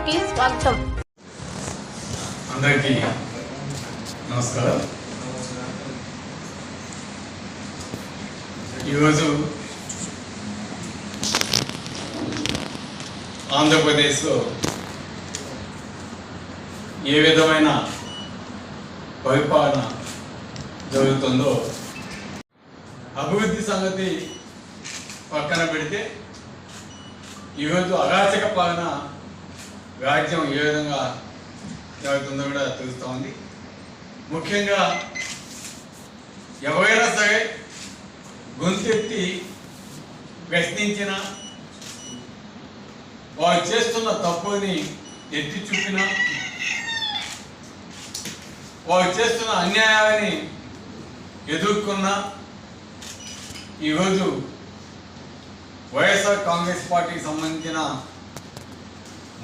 కి స్వాగతం. అందరికీ నమస్కారం. ఈరోజు ఆంధ్రప్రదేశ్లో ఏ విధమైన పరిపాలన జరుగుతుందో, అభివృద్ధి సంగతి పక్కన పెడితే ఈరోజు అరాచక పాలన రాజ్యం ఏ విధంగా జరుగుతుందో కూడా తెలుస్తూ ఉంది. ముఖ్యంగా ఎవరైనా సరే గొంతెత్తి ప్రశ్నించిన, వారు చేస్తున్న తప్పుని ఎత్తి చూపిన, వారు చేస్తున్న అన్యాయాన్ని ఎదుర్కొన్న, ఈరోజు వైఎస్ఆర్ కాంగ్రెస్ పార్టీకి సంబంధించిన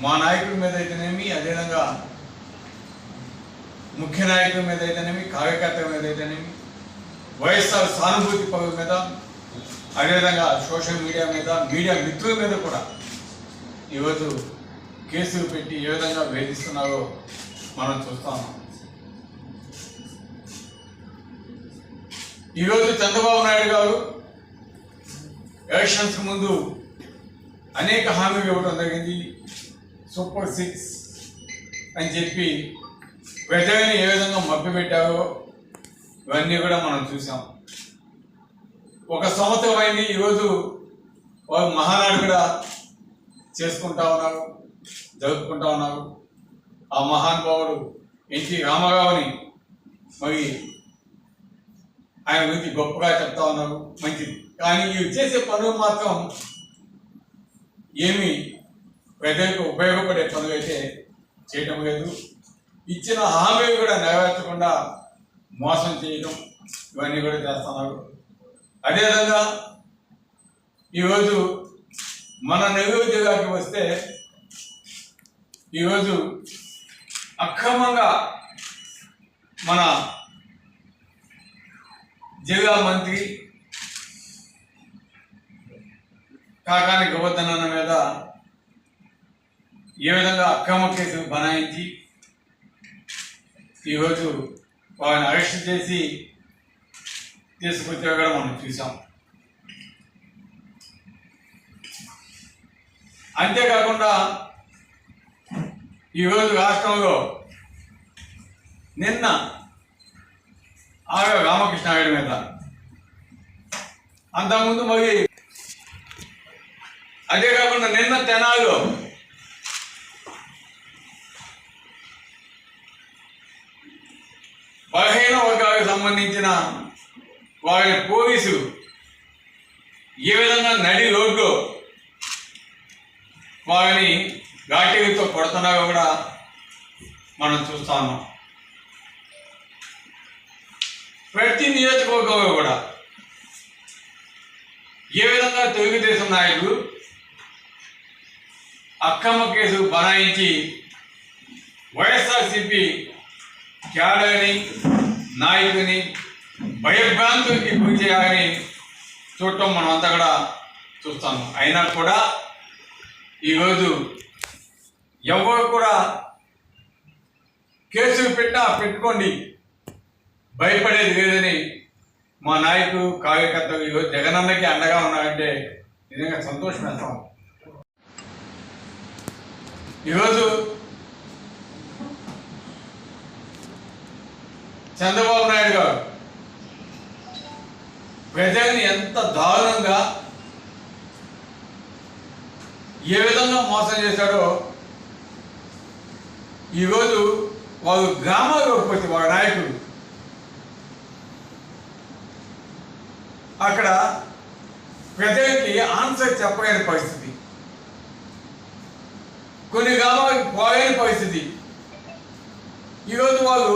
మా నాయకుడి మీద అయితేనేమి, అదేవిధంగా ముఖ్య నాయకుల మీద అయితేనేమి, కార్యకర్తల మీద అయితేనేమి, వైఎస్ఆర్ సానుభూతి పరుల మీద, అదేవిధంగా సోషల్ మీడియా మీద, మీడియా మిత్రుల మీద కూడా ఈరోజు కేసులు పెట్టి ఏ విధంగా వేధిస్తున్నారో మనం చూస్తా ఉన్నాం. ఈరోజు చంద్రబాబు నాయుడు గారు ఎలక్షన్స్ ముందు అనేక హామీలు ఇవ్వడం జరిగింది. సూపర్ 6 అని చెప్పి ప్రజల్ని ఏ విధంగా మభ్యపెట్టారో ఇవన్నీ కూడా మనం చూసాం. 1 సంవత్సరం అయింది. ఈరోజు వారు మహానాడు కూడా చేసుకుంటా ఉన్నారు, జరుపుకుంటా ఉన్నారు. ఆ మహానుభావుడు ఎన్టీ రామారావుని మరి ఆయన గురించి గొప్పగా చెప్తా ఉన్నారు, మంచిది. కానీ ఇవి చేసే పనులు మాత్రం ఏమి ప్రజలకు ఉపయోగపడే పనులు అయితే చేయటం లేదు. ఇచ్చిన హామీలు కూడా నెరవేర్చకుండా మోసం చేయడం, ఇవన్నీ కూడా చేస్తున్నారు. అదేవిధంగా ఈరోజు మన నెల్లూరు జిల్లాకి వస్తే, ఈరోజు అక్రమంగా మన జిల్లా మంత్రి కాకాని గోవర్ధన్ అన్న మీద ఏ విధంగా అక్రమ కేసులు బనాయించి ఈరోజు వారిని అరెస్ట్ చేసి తీసుకొచ్చే కూడా మనం చూసాం. అంతేకాకుండా ఈరోజు రాష్ట్రంలో నిన్న రామకృష్ణారెడ్డి మీద, అంతకుముందు మరి అదే కాకుండా నిన్న తెనాలిలో బలహీన వర్గాలకు సంబంధించిన వారి పోలీసులు ఏ విధంగా నడి రోడ్లో వారిని ఘాటీలతో కొడుతున్నారో కూడా మనం చూస్తా ఉన్నాం. ప్రతి నియోజకవర్గంలో కూడా ఏ విధంగా తెలుగుదేశం నాయకులు అక్రమ కేసులు బనాయించి వైఎస్ఆర్సీపీ క్యాడర్ని, నాయకుని భయభ్రాంతులకి గురి చేయాలని చూడటం మనం అంతా కూడా చూస్తాము. అయినా కూడా ఈరోజు ఎవరు కూడా కేసులు పెట్టుకోండి, భయపడేది లేదని మా నాయకులు, కార్యకర్తలు ఈరోజు జగనన్నకి అండగా ఉన్నారంటే నిజంగా సంతోషం వేస్తాం. ఈరోజు చంద్రబాబు నాయుడు గారు ప్రజల్ని ఎంత దారుణంగా ఏ విధంగా మోసం చేశాడో ఈరోజు వారు గ్రామాల్లోకి వచ్చి వారి నాయకుడు అక్కడ ప్రజలకి ఆన్సర్ చెప్పలేని పరిస్థితి, కొన్ని గ్రామాలకు పోలేని పరిస్థితి. ఈరోజు వాళ్ళు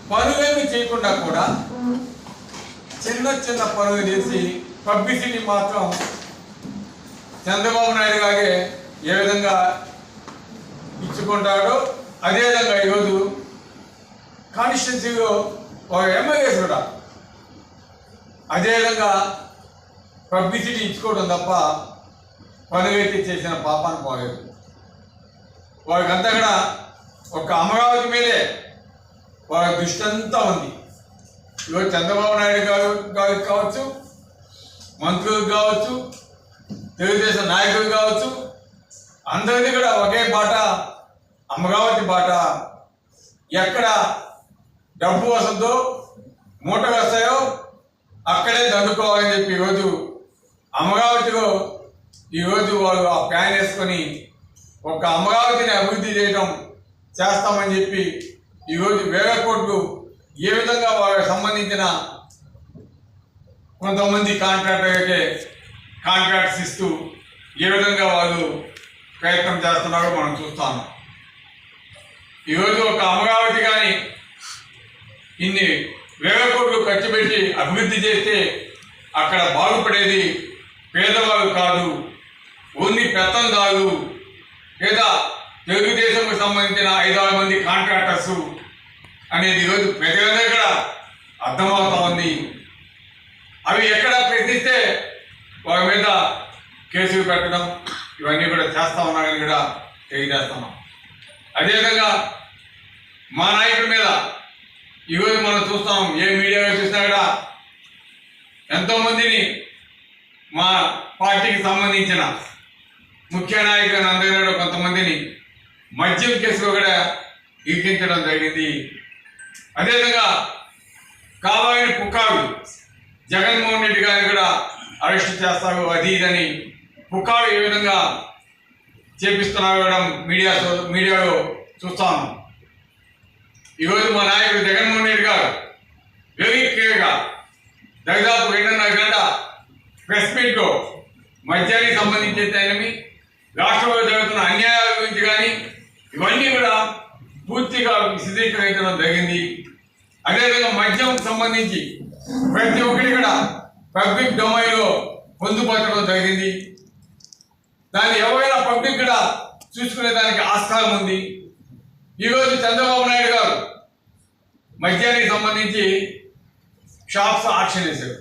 పనులేమి చేయకుండా కూడా చిన్న చిన్న పనులు చేసి పబ్లిసిటీ మాత్రం చంద్రబాబు నాయుడు గారే ఏ విధంగా ఇచ్చుకుంటాడో అదేవిధంగా ఈరోజు కాన్స్టిట్యున్సీలో ఒక ఎమ్మెల్యేస్ కూడా అదేవిధంగా పబ్లిసిటీ ఇచ్చుకోవడం తప్ప పనులైతే చేసిన పాపాన్ని పోలేదు. వారికంతా కూడా ఒక అమరావతి మీదే వారి దృష్టి అంతా ఉంది. ఈరోజు చంద్రబాబు నాయుడు గారికి కావచ్చు, మంత్రులకు కావచ్చు, తెలుగుదేశం నాయకులు కావచ్చు, అందరిది కూడా ఒకే బాట, అమరావతి బాట. ఎక్కడ డబ్బు వస్తుందో, మూటలు వస్తాయో అక్కడే దండుకోవాలని చెప్పి ఈరోజు అమరావతిలో ఈరోజు వాళ్ళు ఆ ప్లాన్ వేసుకొని ఒక అమరావతిని అభివృద్ధి చేస్తామని చెప్పి ఈరోజు వేల కోట్లు ఏ విధంగా వాళ్ళకి సంబంధించిన కొంతమంది కాంట్రాక్టర్లకే కాంట్రాక్ట్స్ ఇస్తూ ఏ విధంగా వాళ్ళు ప్రయత్నం చేస్తున్నారో మనం చూస్తాము. ఈరోజు ఒక అమరావతి కానీ ఇన్ని వేల కోట్లు ఖర్చు పెట్టి అభివృద్ధి చేస్తే అక్కడ బాగుపడేది పేదవాళ్ళు కాదు, ఓన్లీ పెత్తందారులు లేదా తెలుగుదేశంకు సంబంధించిన 5-6 మంది కాంట్రాక్టర్స్ అనేది ఈరోజు ప్రజలందరూ కూడా అర్థమవుతా ఉంది. అవి ఎక్కడ ప్రశ్నిస్తే వారి మీద కేసులు పెట్టడం ఇవన్నీ కూడా చేస్తా ఉన్నారని కూడా తెలియజేస్తున్నాం. అదేవిధంగా మా నాయకుడి మీద ఈరోజు మనం చూస్తాం, ఏ మీడియాలో చూసినా కూడా ఎంతోమందిని మా పార్టీకి సంబంధించిన ముఖ్య నాయకులను అందరూ కూడా కొంతమందిని మద్యం కేసులో కూడా ఇరికించడం జరిగింది. అదేవిధంగా కావాలని పుకారు జగన్మోహన్ రెడ్డి గారిని కూడా అరెస్ట్ చేస్తారు, అది ఇదని పుకారు ఏ విధంగా చేపిస్తున్నారు కూడా మీడియాలో చూస్తాను. ఈరోజు మా నాయకుడు జగన్మోహన్ రెడ్డి గారు వెరీ క్లియర్గా దాదాపు 2.5 గంట ప్రెస్ మీట్లో మద్యానికి సంబంధించి రాష్ట్రంలో జరుగుతున్న అన్యాయాల గురించి కానీ ఇవన్నీ కూడా పూర్తిగా విశదీకరించడం జరిగింది. అదేవిధంగా మద్యం సంబంధించి ప్రతి ఒక్కరి కూడా పబ్లిక్ డొమైన్లో పొందుపరచడం జరిగింది. దాన్ని ఎవరైనా పబ్లిక్ కూడా చూసుకునే దానికి ఆస్కారం ఉంది. ఈరోజు చంద్రబాబు నాయుడు గారు మద్యానికి సంబంధించి షాప్స్ ఆక్షన్ వేశారు.